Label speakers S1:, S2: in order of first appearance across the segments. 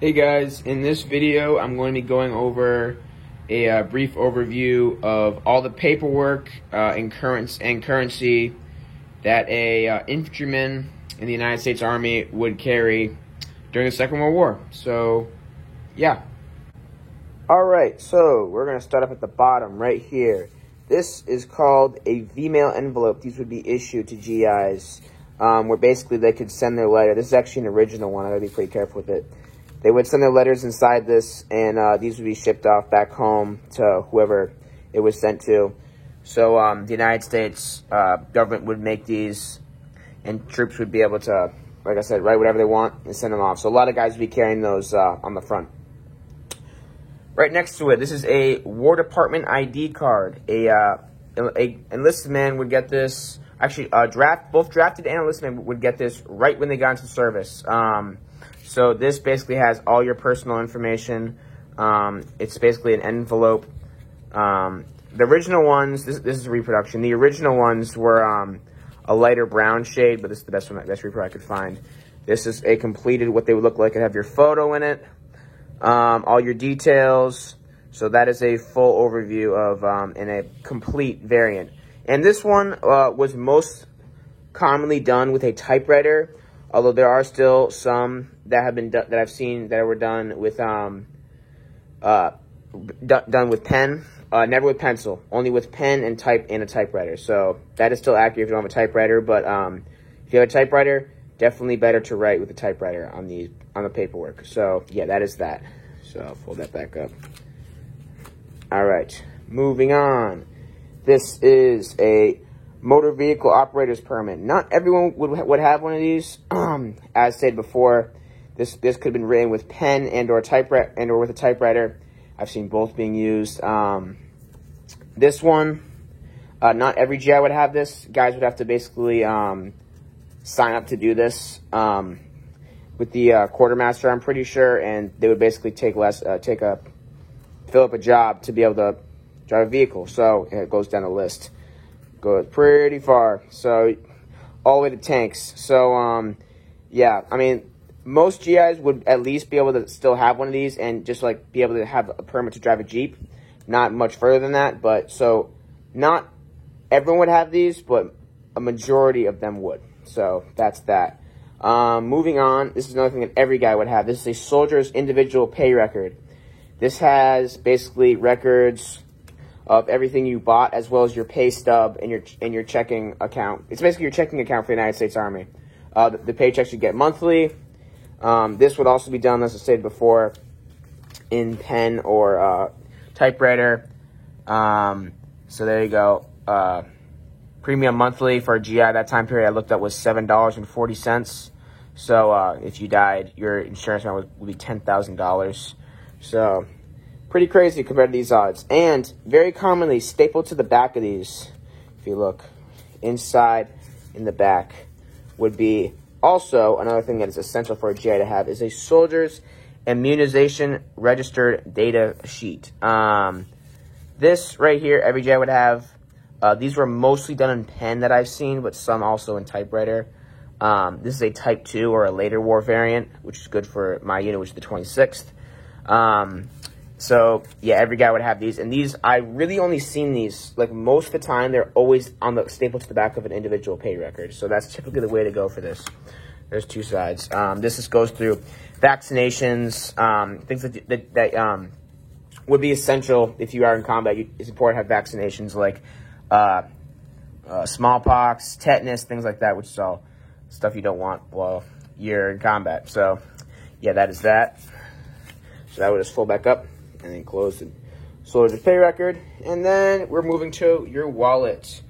S1: Hey guys, in this video I'm going to be going over a brief overview of all the paperwork and currency that a infantryman in the United States Army would carry during the Second World War. So, yeah. Alright, so we're going to start up at the bottom right here. This is called a V-mail envelope. These would be issued to GIs where basically they could send their letter. This is actually an original one. I got to be pretty careful with it. They would send their letters inside this, and these would be shipped off back home to whoever it was sent to. So the United States government would make these, and troops would be able to, like I said, write whatever they want and send them off. So a lot of guys would be carrying those on the front. Right next to it, this is a War Department ID card. A enlisted man would get this. Actually, both drafted and enlisted men would get this right when they got into service. So this basically has all your personal information. It's basically an envelope. The original ones, this is a reproduction. The original ones were a lighter brown shade, but this is the best reproduction I could find. This is a completed, what they would look like. It'd have your photo in it, all your details. So that is a full overview of in a complete variant. And this one was most commonly done with a typewriter. Although there are still some that have been that I've seen that were done with done with pen, never with pencil, only with pen and type in a typewriter. So that is still accurate if you don't have a typewriter. But if you have a typewriter, definitely better to write with a typewriter on the paperwork. So yeah, that is that. So I'll fold that back up. All right, moving on. This is a motor vehicle operator's permit. Not everyone would have one of these. As stated before, this could have been written with pen or typewriter or with a typewriter. I've seen both being used. This one, not every GI would have this. Guys would have to basically sign up to do this with the quartermaster, I'm pretty sure, and they would basically fill up a job to be able to drive a vehicle. So it goes down the list. Goes pretty far, so all the way to tanks. So yeah, I mean, most GIs would at least be able to still have one of these and just like be able to have a permit to drive a Jeep. Not much further than that, but so not everyone would have these, but a majority of them would. So that's that. Moving on, this is another thing that every guy would have. This is a soldier's individual pay record. This has basically records of everything you bought, as well as your pay stub and your checking account. It's basically your checking account for the United States Army. The paychecks you get monthly. This would also be done, as I stated before, in pen or typewriter. So there you go. Premium monthly for a GI that time period I looked up was $7.40. So if you died, your insurance amount would be $10,000. So pretty crazy compared to these odds. And very commonly stapled to the back of these, if you look inside in the back, would be also another thing that is essential for a GI to have is a soldier's immunization registered data sheet. This right here, every GI would have. These were mostly done in pen that I've seen, but some also in typewriter. This is a Type 2 or a later war variant, which is good for my unit, which is the 26th. So, yeah, every guy would have these. And these, I really only seen these, like, most of the time, they're always on the stapled to the back of an individual pay record. So that's typically the way to go for this. There's two sides. This just goes through vaccinations, things that would be essential if you are in combat. It's important to have vaccinations like smallpox, tetanus, things like that, which is all stuff you don't want while you're in combat. So, yeah, that is that. So that would just fold back up and then close the soldier's pay record. And then we're moving to your wallet.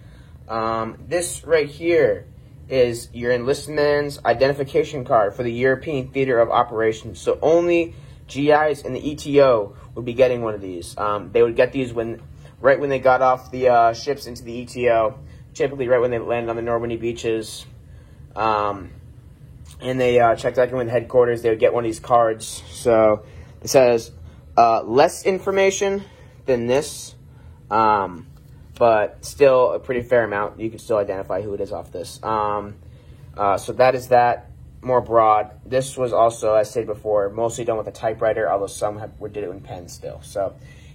S1: This right here is your enlistment's identification card for the European Theater of Operations. So only GIs in the ETO would be getting one of these. They would get these right when they got off the ships into the ETO, typically right when they landed on the Normandy beaches. And they checked back in with headquarters. They would get one of these cards. So it says less information than this, but still a pretty fair amount. You can still identify who it is off this. So that is that. more broad. This was also, as I said before, mostly done with a typewriter, although some did it with pen still. So,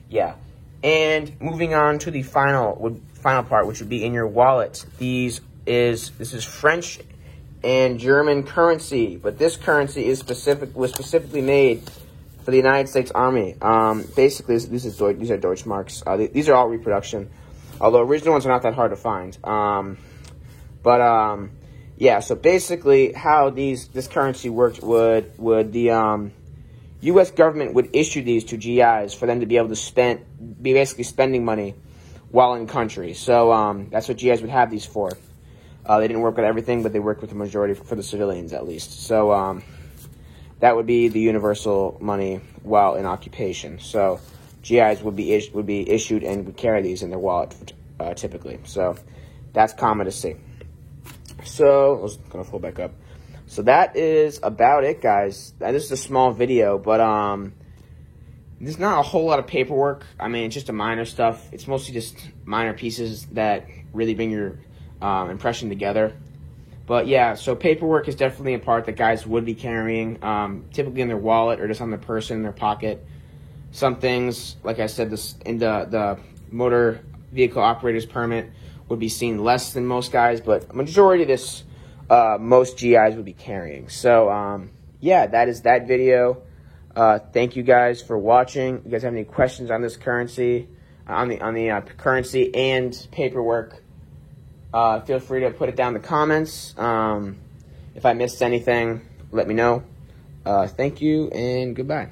S1: yeah. And moving on to the final part, which would be in your wallet. This is French and German currency, but this currency was specifically made for the United States Army. Basically, these are Deutschmarks. These are all reproduction, although original ones are not that hard to find. Yeah. So basically, how this currency worked would the U.S. government would issue these to GIs for them to be able to be basically spending money while in country. So that's what GIs would have these for. They didn't work with everything, but they worked with the majority for the civilians at least. So that would be the universal money while in occupation. So GIs would be issued and would carry these in their wallet typically. So that's common to see. So I was gonna pull back up. So that is about it, guys. This is a small video, but there's not a whole lot of paperwork. I mean, it's just a minor stuff. It's mostly just minor pieces that really bring your impression together. But yeah, so paperwork is definitely a part that guys would be carrying, typically in their wallet or just on their person, in their pocket. Some things, like I said, in the motor vehicle operator's permit would be seen less than most guys, but a majority of this, most GIs would be carrying. So yeah, that is that video. Thank you guys for watching. You guys have any questions on this currency, on the currency and paperwork? Feel free to put it down in the comments. If I missed anything, let me know. Thank you and goodbye.